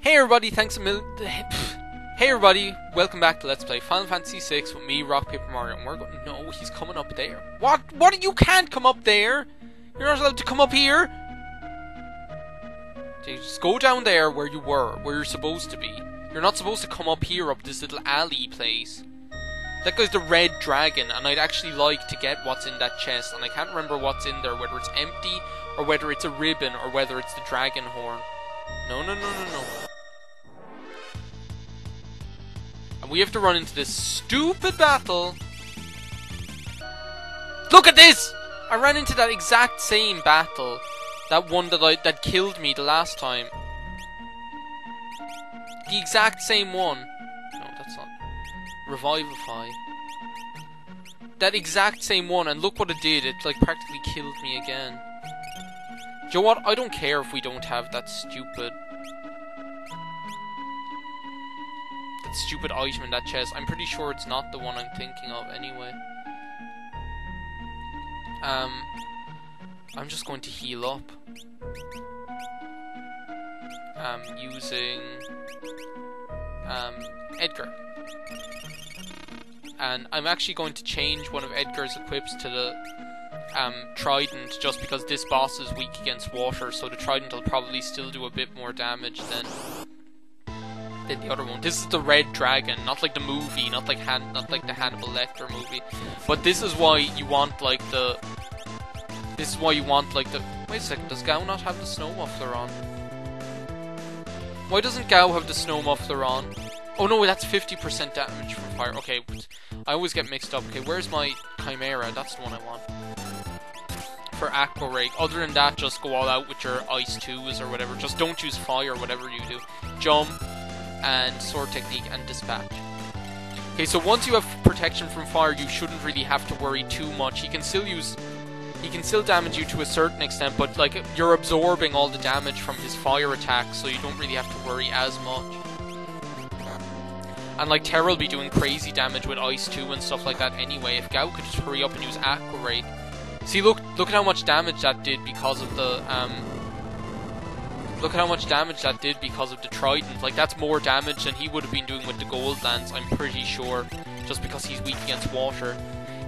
Hey everybody, Hey everybody, welcome back to Let's Play Final Fantasy VI with me, RockPaperMario, and we're going. No, he's coming up there. What? You can't come up there. You're not allowed to come up here. Okay, just go down there where you were, where you're supposed to be. You're not supposed to come up here, up this little alley place. That guy's the red dragon, and I'd actually like to get what's in that chest, and I can't remember what's in there, whether it's empty, or whether it's a ribbon, or whether it's the dragon horn. No. And we have to run into this stupid battle. Look at this! I ran into that exact same battle. That one that killed me the last time. The exact same one. No, that's not. Revivify. That exact same one, and look what it did. It like practically killed me again. Do you know what? I don't care if we don't have that stupid item in that chest. I'm pretty sure it's not the one I'm thinking of anyway. I'm just going to heal up. Using Edgar. And I'm actually going to change one of Edgar's equips to the Trident, just because this boss is weak against water, so the Trident will probably still do a bit more damage than the other one. This is the red dragon, not like the movie, not like the Hannibal Lecter movie. But this is why you want like the. Wait a second, does Gao not have the snow muffler on? Why doesn't Gao have the snow muffler on? Oh no, that's 50% damage from fire. Okay, I always get mixed up. Okay, where's my Chimera? That's the one I want. For Aqua Ray. Other than that, just go all out with your Ice 2s or whatever. Just don't use fire, whatever you do. Jump, and Sword Technique, and Dispatch. Okay, so once you have protection from fire, you shouldn't really have to worry too much. He can still damage you to a certain extent, but like you're absorbing all the damage from his fire attacks, so you don't really have to worry as much. And like Terra will be doing crazy damage with Ice 2 and stuff like that anyway. If Gao could just hurry up and use Aqua Ray. See, look at how much damage that did because of the Look at how much damage that did because of the Trident. Like, that's more damage than he would have been doing with the Gold Lance, I'm pretty sure. Just because he's weak against water.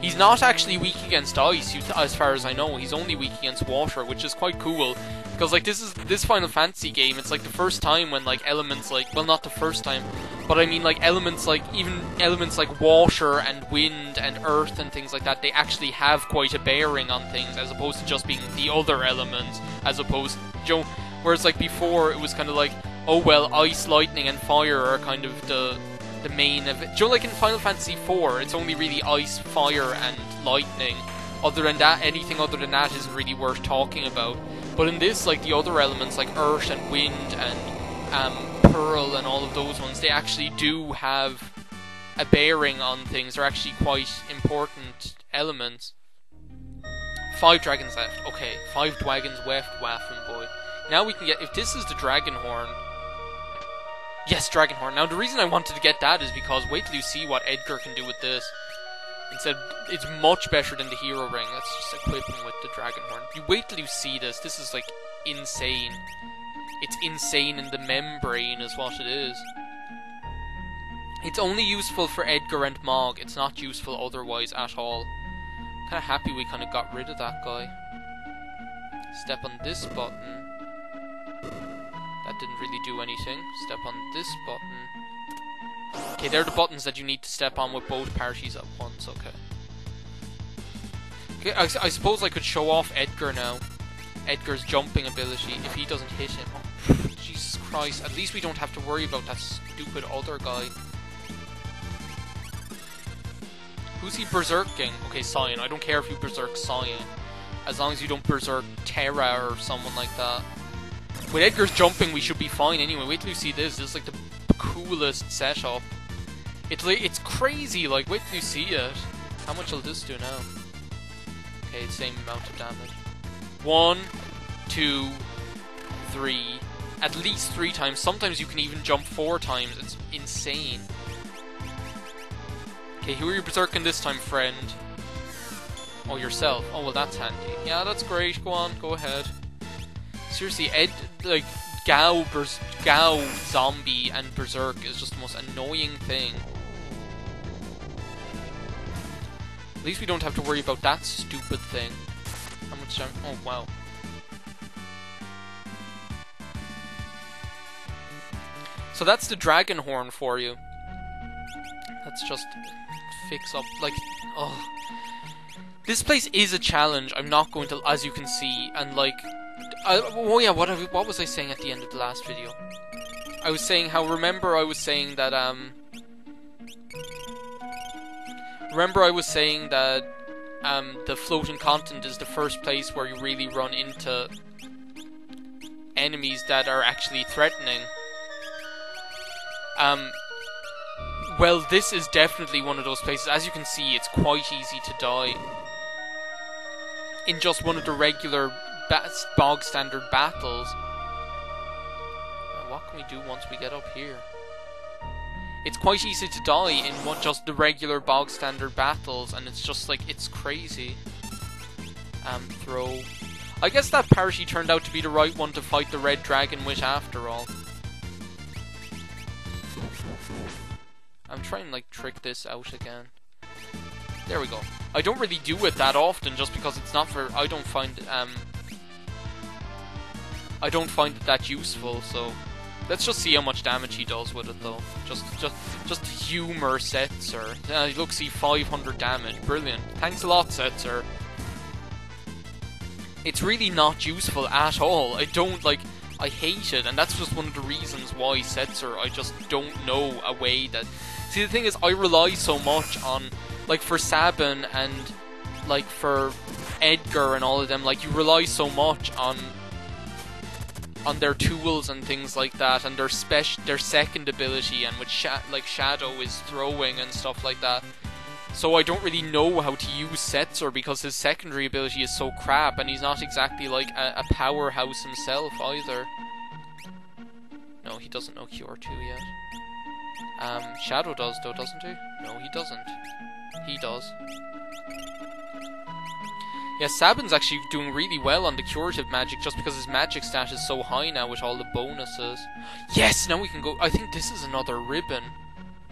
He's not actually weak against ice, as far as I know. He's only weak against water, which is quite cool. Because, like, this Final Fantasy game, it's like the first time when, like, elements like... Well, not the first time, but I mean, like, even elements like water and wind and earth and things like that, they actually have quite a bearing on things, as opposed to just being the other elements, as opposed to... Whereas, like, before, it was kind of like, oh, well, ice, lightning, and fire are kind of the main of it. Do you know, like, in Final Fantasy IV, it's only really ice, fire, and lightning. Other than that, anything other than that isn't really worth talking about. But in this, like, the other elements, like earth and wind and pearl and all of those ones, they actually do have a bearing on things. They're actually quite important elements. 5 dragons left. Okay, 5 dragons left, Waffen boy. Now we can get, if this is the dragon horn. Yes, dragon horn. Now the reason I wanted to get that is because wait till you see what Edgar can do with this. Instead, it's much better than the hero ring. Let's just equip him with the dragon horn. You wait till you see this. This is like insane. It's insane in the membrane is what it is. It's only useful for Edgar and Mog. It's not useful otherwise at all. Kind of happy we kind of got rid of that guy. Step on this button. That didn't really do anything. Step on this button. Okay, they're the buttons that you need to step on with both parties at once, okay. Okay, I suppose I could show off Edgar now. Edgar's jumping ability, if he doesn't hit him. Oh, Jesus Christ, at least we don't have to worry about that stupid other guy. Who's he berserking? Okay, Cyan. I don't care if you berserk Cyan. As long as you don't berserk Terra or someone like that. With Edgar's jumping, we should be fine anyway. Wait till you see this. This is like the coolest setup. It's crazy. Like, wait till you see it. How much will this do now? Okay, same amount of damage. 1, 2, 3. At least 3 times. Sometimes you can even jump 4 times. It's insane. Okay, who are you berserking this time, friend? Oh, yourself. Oh, well, that's handy. Yeah, that's great. Go on, go ahead. Seriously, Gao Gao zombie and Berserk is just the most annoying thing. At least we don't have to worry about that stupid thing. How much time? Oh, wow. So that's the dragon horn for you. Let's just fix up, like, oh. This place is a challenge, I'm not going to, as you can see, and like, oh yeah, what was I saying at the end of the last video? I was saying how, remember I was saying that, the floating continent is the first place where you really run into enemies that are actually threatening. Well, this is definitely one of those places. As you can see, it's quite easy to die in just one of the regular bog standard battles. Now, what can we do once we get up here? It's quite easy to die in just the regular bog standard battles, and it's just like, it's crazy. Throw. I guess that parity turned out to be the right one to fight the red dragon with after all. I'm trying to like trick this out again. There we go. I don't really do it that often just because it's not for, I don't find it that useful, so let's just see how much damage he does with it though. Just humor Setzer. Look, see 500 damage. Brilliant. Thanks a lot, Setzer. It's really not useful at all. I don't like, I hate it, and that's just one of the reasons why Setzer, I just don't know a way that... See, the thing is, I rely so much on, like, for Sabin and, like, for Edgar and all of them, like, you rely so much on their tools and things like that, and their second ability, and with Shadow is throwing and stuff like that. So I don't really know how to use Setzer because his secondary ability is so crap, and he's not exactly, like, a powerhouse himself either. No, he doesn't know Cure 2 yet. Shadow does though, doesn't he? No, he doesn't. He does. Yeah, Sabin's actually doing really well on the curative magic just because his magic stat is so high now with all the bonuses. Yes, now we can go... I think this is another ribbon,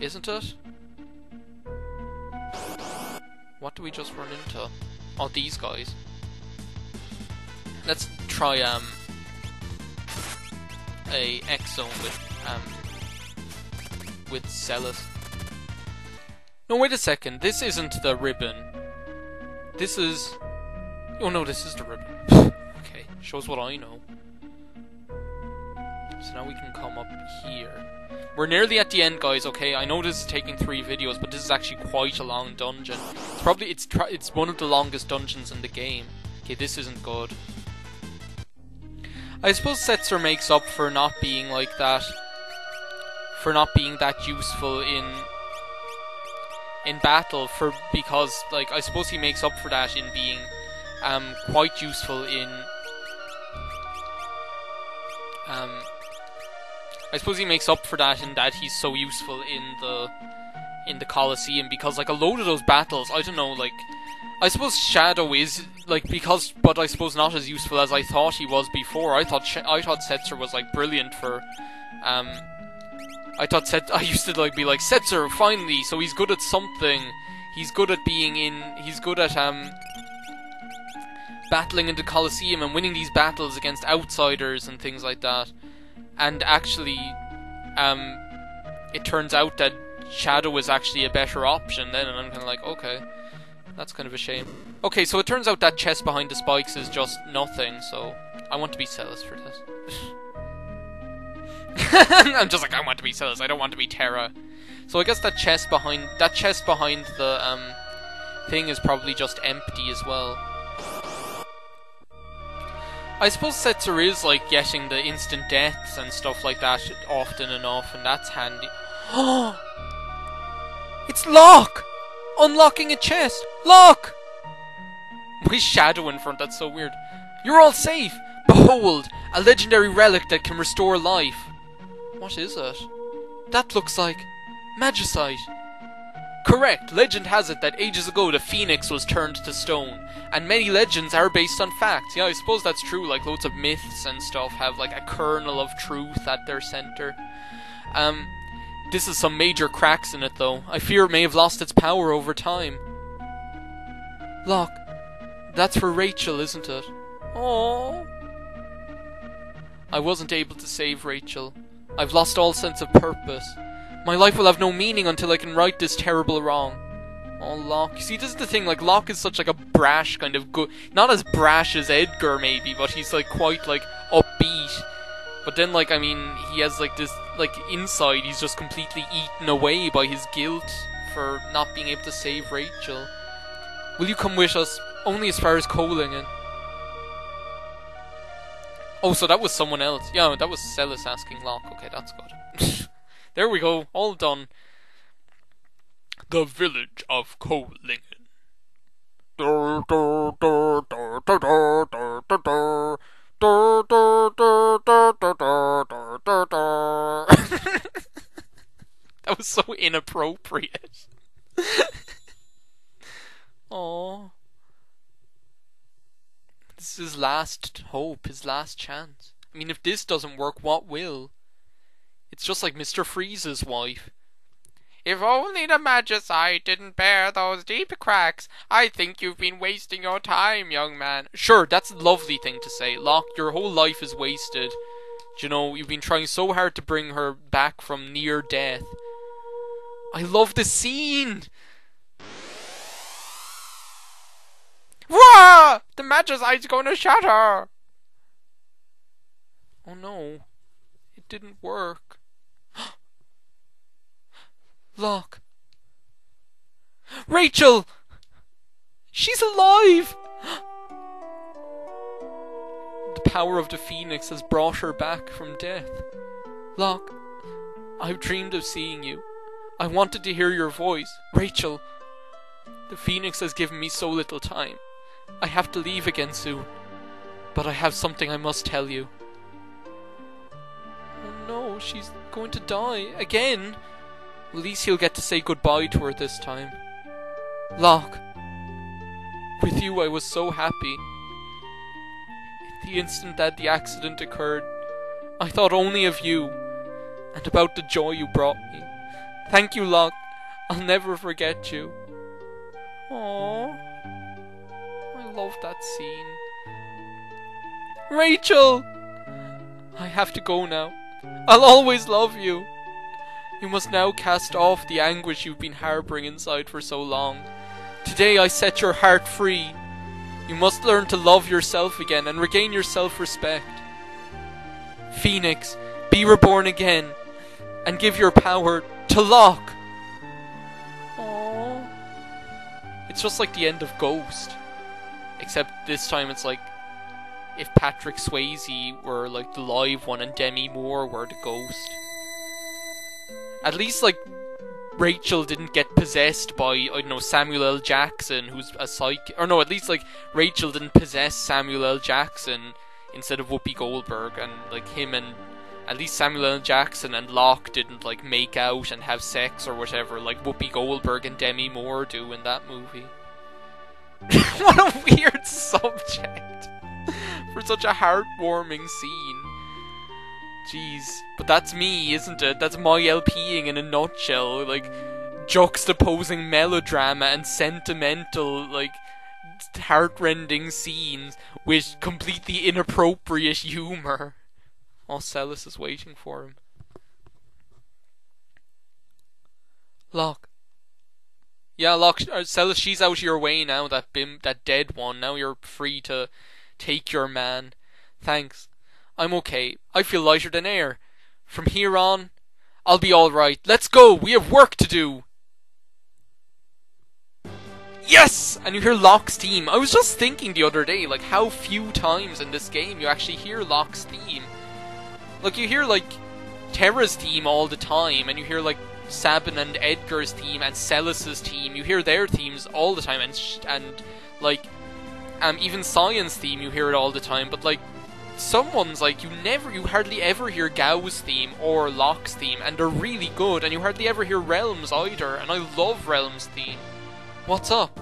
isn't it? What do we just run into? Oh, these guys. Let's try, a X-Zone with Celis. No, wait a second. This isn't the ribbon. This is... Oh no, this is the ribbon. Okay, shows what I know. So now we can come up here. We're nearly at the end, guys, okay? I know this is taking 3 videos, but this is actually quite a long dungeon. It's probably... It's one of the longest dungeons in the game. Okay, this isn't good. I suppose Setzer makes up for not being like that... For not being that useful in battle, because, like, I suppose he makes up for that in being quite useful in I suppose he makes up for that in that he's so useful in the Colosseum, because like a load of those battles, I don't know, like, I suppose Shadow is like, because, but I suppose not as useful as I thought he was before. I thought Setzer was like brilliant for I used to like be like, Setzer, finally, so he's good at something. He's good at he's good at battling in the Colosseum and winning these battles against outsiders and things like that. And actually, it turns out that Shadow is actually a better option then, and I'm kind of like, okay, that's kind of a shame. Okay, so it turns out that chest behind the spikes is just nothing, so I want to be Celis for this. I'm just like, I want to be Celis, I don't want to be Terra. So I guess that chest behind the thing is probably just empty as well. I suppose Setzer is like getting the instant deaths and stuff like that often enough, and that's handy. Oh, it's Locke! Unlocking a chest! Locke! With Shadow in front, that's so weird. You're all safe! Behold, a legendary relic that can restore life. What is it? That looks like Magicite. Correct. Legend has it that ages ago the phoenix was turned to stone. And many legends are based on facts. Yeah, I suppose that's true. Like, loads of myths and stuff have, like, a kernel of truth at their center. This is some major cracks in it, though. I fear it may have lost its power over time. Locke, that's for Rachel, isn't it? Oh. I wasn't able to save Rachel. I've lost all sense of purpose. My life will have no meaning until I can right this terrible wrong. Oh, Locke. You see, this is the thing, like, Locke is such, like, a brash kind of good... Not as brash as Edgar, maybe, but he's, like, quite, like, upbeat. But then, like, I mean, he has, like, this, like, inside, he's just completely eaten away by his guilt for not being able to save Rachel. Will you come with us? Only as far as Colingen. Oh, so that was someone else. Yeah, that was Celis asking Locke. Okay, that's good. There we go, all done. The village of Colingen. That was so inappropriate. Aww. This is his last hope, his last chance. I mean, if this doesn't work, what will? It's just like Mr. Freeze's wife. If only the Magicite didn't bear those deep cracks. I think you've been wasting your time, young man. Sure, that's a lovely thing to say. Locke, your whole life is wasted. Do you know, you've been trying so hard to bring her back from near death. I love the scene! Wah! The Magicite's going to shatter! Oh no. It didn't work. Locke. Rachel! She's alive! The power of the Phoenix has brought her back from death. Locke, I've dreamed of seeing you. I wanted to hear your voice. Rachel, the Phoenix has given me so little time. I have to leave again soon. But I have something I must tell you. Oh no, she's going to die. Again? At least he'll get to say goodbye to her this time. Locke, with you I was so happy. The instant that the accident occurred, I thought only of you, and about the joy you brought me. Thank you, Locke. I'll never forget you. Aww. I love that scene. Rachel! I have to go now. I'll always love you. You must now cast off the anguish you've been harboring inside for so long. Today I set your heart free. You must learn to love yourself again and regain your self-respect. Phoenix, be reborn again and give your power to Locke. Aww. It's just like the end of Ghost. Except this time it's like if Patrick Swayze were like the live one and Demi Moore were the ghost. At least, like, Rachel didn't get possessed by, I don't know, Samuel L. Jackson, who's a psychic. Or no, at least, like, Rachel didn't possess Samuel L. Jackson instead of Whoopi Goldberg. And, like, him and, at least Samuel L. Jackson and Locke didn't, like, make out and have sex or whatever, like Whoopi Goldberg and Demi Moore do in that movie. What a weird subject for such a heartwarming scene. Jeez, but that's me, isn't it? That's my LPing in a nutshell, like, juxtaposing melodrama and sentimental, like, heartrending scenes with completely inappropriate humour. Oh, Celis is waiting for him. Locke. Yeah, Locke, Celis, she's out of your way now, that dead one. Now you're free to take your man. Thanks. I'm okay. I feel lighter than air. From here on, I'll be alright. Let's go! We have work to do! Yes! And you hear Locke's theme. I was just thinking the other day, like, how few times in this game you actually hear Locke's theme. Like, you hear, like, Terra's theme all the time, and you hear, like, Sabin and Edgar's theme, and Celis's theme. You hear their themes all the time, and like, even Cyan's theme, you hear it all the time, but, like, some ones, like, you hardly ever hear Gao's theme or Locke's theme, and they're really good, and you hardly ever hear Realm's either, and I love Realm's theme. What's up?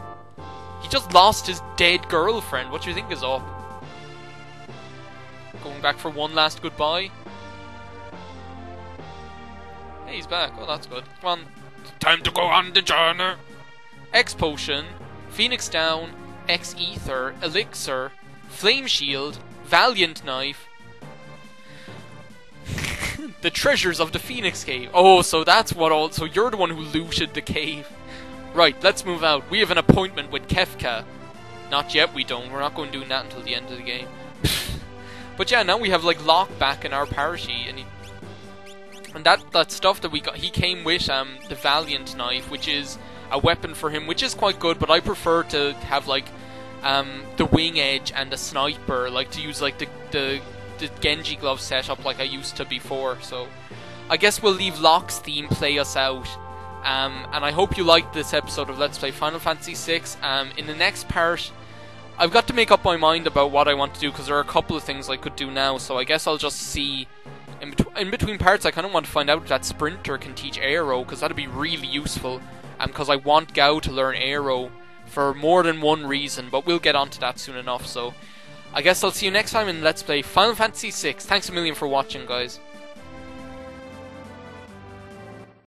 He just lost his dead girlfriend. What do you think is up? Going back for one last goodbye? Hey, he's back. Oh, that's good. Come on. Time to go on the journey. X Potion, Phoenix Down, X Ether, Elixir, Flame Shield, Valiant Knife, the treasures of the Phoenix Cave. Oh, so that's what all... So you're the one who looted the cave. Right, let's move out. We have an appointment with Kefka. Not yet, we don't. We're not going to do that until the end of the game. But yeah, now we have, like, Locke back in our party, and that stuff that we got, he came with the Valiant Knife, which is a weapon for him, which is quite good, but I prefer to have, like, the Wing Edge and the Sniper, like, to use, like, the Genji glove setup like I used to before. So I guess we'll leave Locke's theme play us out. And I hope you liked this episode of Let's Play Final Fantasy VI. In the next part, I've got to make up my mind about what I want to do, because there are a couple of things I could do now, so I guess I'll just see. In between parts, I kind of want to find out if that Sprinter can teach Aero, because that'd be really useful, because I want Gao to learn Aero for more than one reason, but we'll get onto that soon enough. So I guess I'll see you next time in Let's Play Final Fantasy VI. Thanks a million for watching, guys.